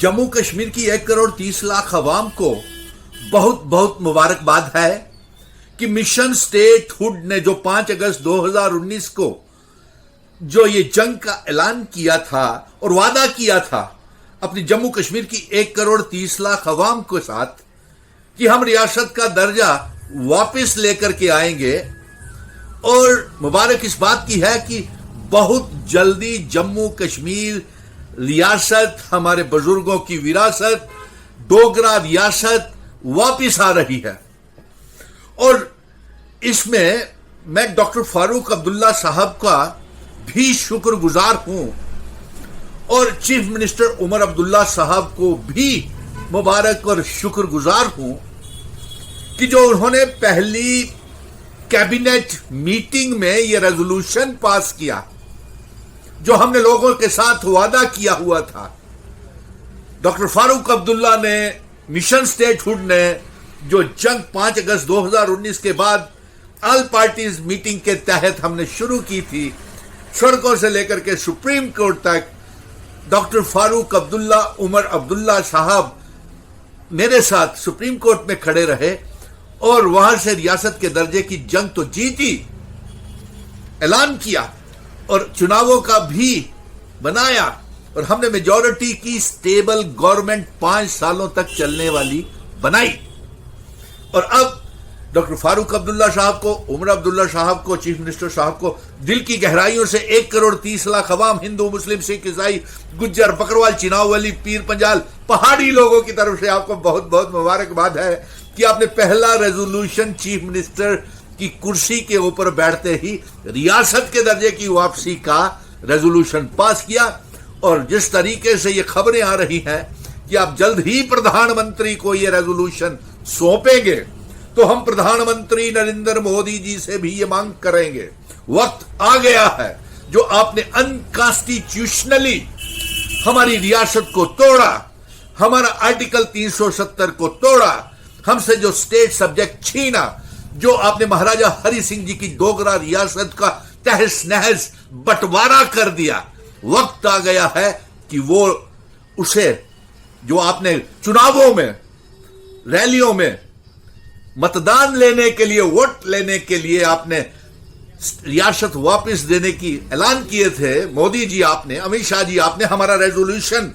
जम्मू कश्मीर की 1 करोड़ 30 लाख अवाम को बहुत बहुत मुबारकबाद है कि मिशन स्टेटहुड ने जो 5 अगस्त 2019 को जो ये जंग का ऐलान किया था और वादा किया था अपनी जम्मू कश्मीर की 1 करोड़ 30 लाख अवाम के साथ कि हम रियासत का दर्जा वापस लेकर के आएंगे। और मुबारक इस बात की है कि बहुत जल्दी जम्मू कश्मीर रियासत, हमारे बुजुर्गों की विरासत, डोगरा रियासत वापस आ रही है। और इसमें मैं डॉक्टर फारूक अब्दुल्ला साहब का भी शुक्रगुजार हूं और चीफ मिनिस्टर उमर अब्दुल्ला साहब को भी मुबारक और शुक्रगुजार हूं कि जो उन्होंने पहली कैबिनेट मीटिंग में यह रेजोल्यूशन पास किया जो हमने लोगों के साथ वादा किया हुआ था। डॉक्टर फारूक अब्दुल्ला ने, मिशन स्टेटहुड ने जो जंग 5 अगस्त 2019 के बाद ऑल पार्टीज मीटिंग के तहत हमने शुरू की थी, सड़कों से लेकर के सुप्रीम कोर्ट तक, डॉक्टर फारूक अब्दुल्ला, उमर अब्दुल्ला साहब मेरे साथ सुप्रीम कोर्ट में खड़े रहे और वहां से रियासत के दर्जे की जंग तो जीती, ऐलान किया और चुनावों का भी बनाया और हमने मेजॉरिटी की स्टेबल गवर्नमेंट 5 सालों तक चलने वाली बनाई। और अब डॉक्टर फारूक अब्दुल्ला साहब को, उमर अब्दुल्ला साहब को, चीफ मिनिस्टर साहब को दिल की गहराइयों से 1 करोड़ 30 लाख अवाम, हिंदू, मुस्लिम, सिख, ईसाई, गुज्जर, बकरवाल, चिनावली, पीर पंजाल, पहाड़ी लोगों की तरफ से आपको बहुत बहुत मुबारकबाद है कि आपने पहला रेजोल्यूशन चीफ मिनिस्टर की कुर्सी के ऊपर बैठते ही रियासत के दर्जे की वापसी का रेजोल्यूशन पास किया। और जिस तरीके से ये खबरें आ रही हैं कि आप जल्द ही प्रधानमंत्री को ये रेजोल्यूशन सौंपेंगे, तो हम प्रधानमंत्री नरेंद्र मोदी जी से भी ये मांग करेंगे, वक्त आ गया है जो आपने अनकॉन्स्टिट्यूशनली हमारी रियासत को तोड़ा, हमारा आर्टिकल 370 को तोड़ा, हमसे जो स्टेट सब्जेक्ट छीना, जो आपने महाराजा हरि सिंह जी की डोगरा रियासत का तहस नहस बंटवारा कर दिया, वक्त आ गया है कि वो उसे जो आपने चुनावों में, रैलियों में, मतदान लेने के लिए, वोट लेने के लिए आपने रियासत वापस देने की ऐलान किए थे, मोदी जी आपने, अमित शाह जी आपने, हमारा रेजोल्यूशन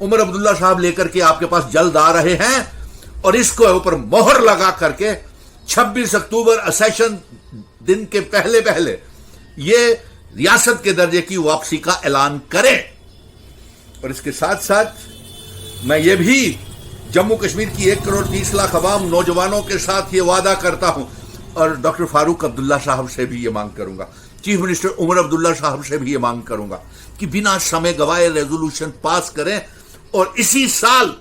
उमर अब्दुल्ला साहब लेकर के आपके पास जल्द आ रहे हैं और इसको ऊपर मोहर लगा करके 26 अक्टूबर असेशन दिन के पहले पहले ये रियासत के दर्जे की वापसी का ऐलान करें। और इसके साथ साथ मैं ये भी जम्मू कश्मीर की 1 करोड़ 30 लाख अवाम, नौजवानों के साथ ये वादा करता हूं और डॉक्टर फारूक अब्दुल्ला साहब से भी ये मांग करूंगा, चीफ मिनिस्टर उमर अब्दुल्ला साहब से भी ये मांग करूंगा कि बिना समय गवाए रेजोल्यूशन पास करें और इसी साल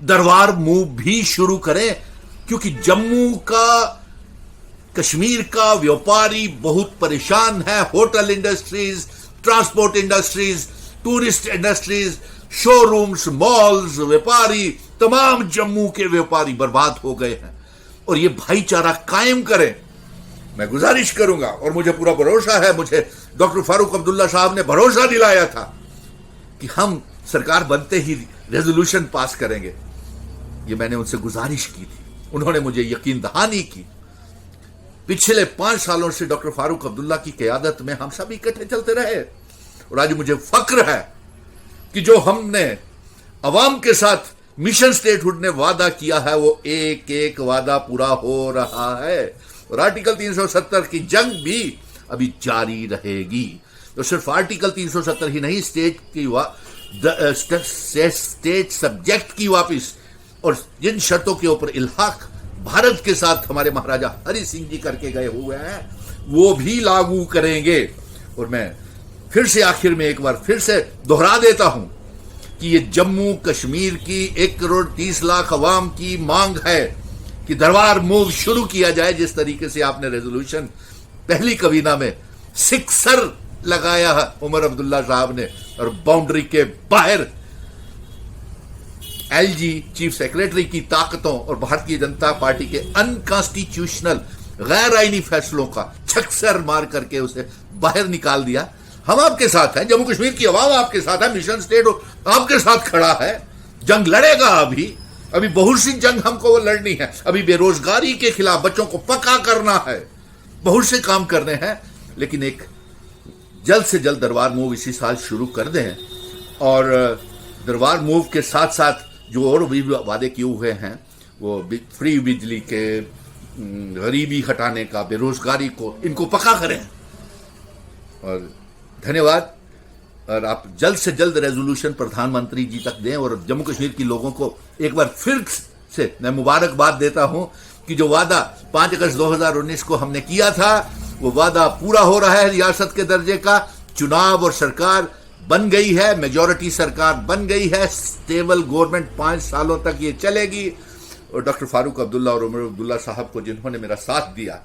दरबार मूव भी शुरू करें, क्योंकि जम्मू का, कश्मीर का व्यापारी बहुत परेशान है। Hotel industries, transport industries, tourist industries, showrooms, malls, व्यापारी, तमाम जम्मू के व्यापारी बर्बाद हो गए हैं और ये भाईचारा कायम करें। मैं गुजारिश करूंगा और मुझे पूरा भरोसा है, मुझे डॉक्टर फारूक अब्दुल्ला साहब ने भरोसा दिलाया था कि हम सरकार बनते ही रेजोल्यूशन पास करेंगे। ये मैंने उनसे गुजारिश की थी, उन्होंने मुझे यकीन दहानी की। पिछले 5 सालों से डॉक्टर फारूक अब्दुल्ला की क़यादत में हम सब इकट्ठे चलते रहे और आज मुझे फक्र है कि जो हमने अवाम के साथ मिशन स्टेटहुड ने वादा किया है वो एक एक वादा पूरा हो रहा है और आर्टिकल 370 की जंग भी अभी जारी रहेगी। तो सिर्फ आर्टिकल 370 ही नहीं, स्टेट सब्जेक्ट की वापस और जिन शर्तों के ऊपर इल्हाक भारत के साथ हमारे महाराजा हरि सिंह जी करके गए हुए हैं वो भी लागू करेंगे। और मैं फिर से आखिर में एक बार फिर से दोहरा देता हूं कि ये जम्मू कश्मीर की 1 करोड़ 30 लाख अवाम की मांग है कि दरबार मूव शुरू किया जाए। जिस तरीके से आपने रेजोल्यूशन पहली कबीना में सिक्सर लगाया है उमर अब्दुल्ला साहब ने और बाउंड्री के बाहर एलजी, चीफ सेक्रेटरी की ताकतों और भारतीय जनता पार्टी के अनकॉन्स्टिट्यूशनल गैर आईनी फैसलों का छक्सर मार करके उसे बाहर निकाल दिया। हम आपके साथ हैं, जम्मू कश्मीर की आवाम आपके साथ है, मिशन स्टेट आपके साथ खड़ा है। जंग लड़ेगा। अभी बहुत सी जंग हमको वो लड़नी है। अभी बेरोजगारी के खिलाफ बच्चों को पक्का करना है, बहुत से काम करने हैं। लेकिन एक जल्द से जल्द दरबार मूव इसी साल शुरू कर दें, और दरबार मूव के साथ साथ जो और भी वादे किए हुए हैं, वो फ्री बिजली के, गरीबी हटाने का, बेरोजगारी को, इनको पक्का करें। और धन्यवाद। और आप जल्द से जल्द रेजोल्यूशन प्रधानमंत्री जी तक दें, और जम्मू कश्मीर के लोगों को एक बार फिर से मैं मुबारकबाद देता हूं कि जो वादा 5 अगस्त 2019 को हमने किया था, वो वादा पूरा हो रहा है। रियासत के दर्जे का चुनाव और सरकार बन गई है, मेजॉरिटी सरकार बन गई है, स्टेबल गवर्नमेंट 5 सालों तक ये चलेगी। और डॉक्टर फारूक अब्दुल्ला और उमर अब्दुल्ला साहब को, जिन्होंने मेरा साथ दिया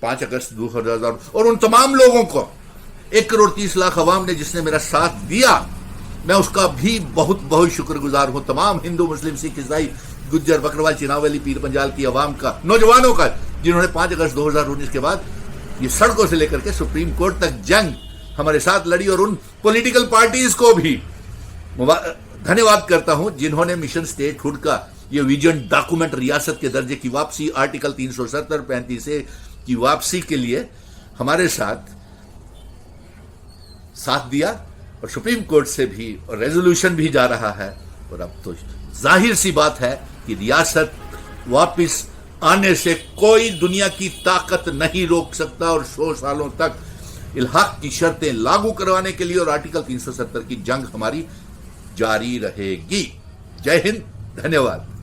5 अगस्त 2000, और उन तमाम लोगों को, 1,30,00,000 अवाम ने जिसने मेरा साथ दिया, मैं उसका भी बहुत बहुत शुक्रगुजार हूं। तमाम हिंदू, मुस्लिम, सिख, ईसाई, गुज्जर, बकरवाल, चिनावली, पीर पंजाल की अवाम का, नौजवानों का, जिन्होंने 5 अगस्त 2019 के बाद ये सड़कों से लेकर के सुप्रीम कोर्ट तक जंग हमारे साथ लड़ी। और उन पॉलिटिकल पार्टीज को भी धन्यवाद करता हूं जिन्होंने मिशन स्टेटहुड का ये विजन डॉक्यूमेंट, रियासत के दर्जे की वापसी, आर्टिकल 370-35 की वापसी के लिए हमारे साथ दिया। और सुप्रीम कोर्ट से भी और रेजोल्यूशन भी जा रहा है। और अब तो जाहिर सी बात है कि रियासत वापस आने से कोई दुनिया की ताकत नहीं रोक सकता। और 100 सालों तक इल्हाक की शर्तें लागू करवाने के लिए और आर्टिकल 370 की जंग हमारी जारी रहेगी। जय हिंद, धन्यवाद।